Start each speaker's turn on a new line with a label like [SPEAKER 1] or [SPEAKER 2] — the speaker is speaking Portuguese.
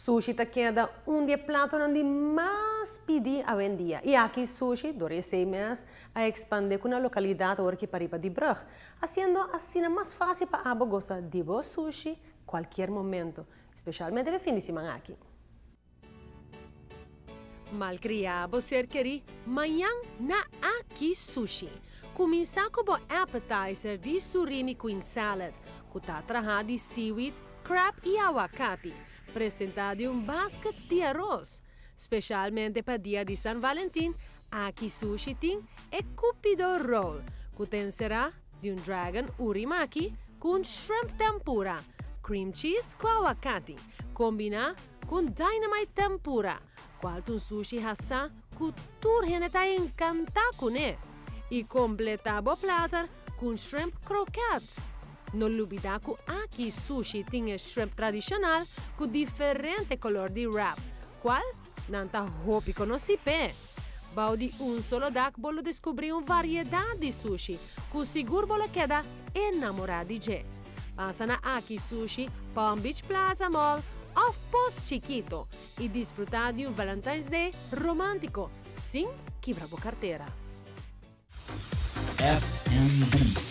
[SPEAKER 1] Sushi te queda de prato onde mais pedi hoje em dia. E aqui sushi, durante 6 meses, a expandir com a localidade onde para de Brug, haciendo assim mais fácil para abo gostar de bom sushi qualquer momento, especialmente no fim de semana aqui.
[SPEAKER 2] Malcriado ser queri, manhã na Aki Sushi. Começar com o appetizer de surimi queen salad, com tatraha de seaweed, crab e aguacate, apresentado em basket de arroz. Especialmente para dia de San Valentin, Aki Sushi tem e Cupido Roll, que será de dragon urimaki com shrimp tempura, cream cheese com aguacate, combina com dynamite tempura. Qualche sushi hassa que tur está encantado com ele. E completava o platter com shrimp croquettes. Não olvida que aqui sushi tem shrimp tradicional com diferente color de wrap, qual não está hopi conhecido. Baudi solo dak bolo descobrir uma variedade de sushi, que seguro bolo queda enamorado de je. Passa na Aki Sushi, Palm Beach Plaza Mall, off Post Chiquito e desfrutar de Valentine's Day romântico, sem quebrar a carteira.
[SPEAKER 3] FMB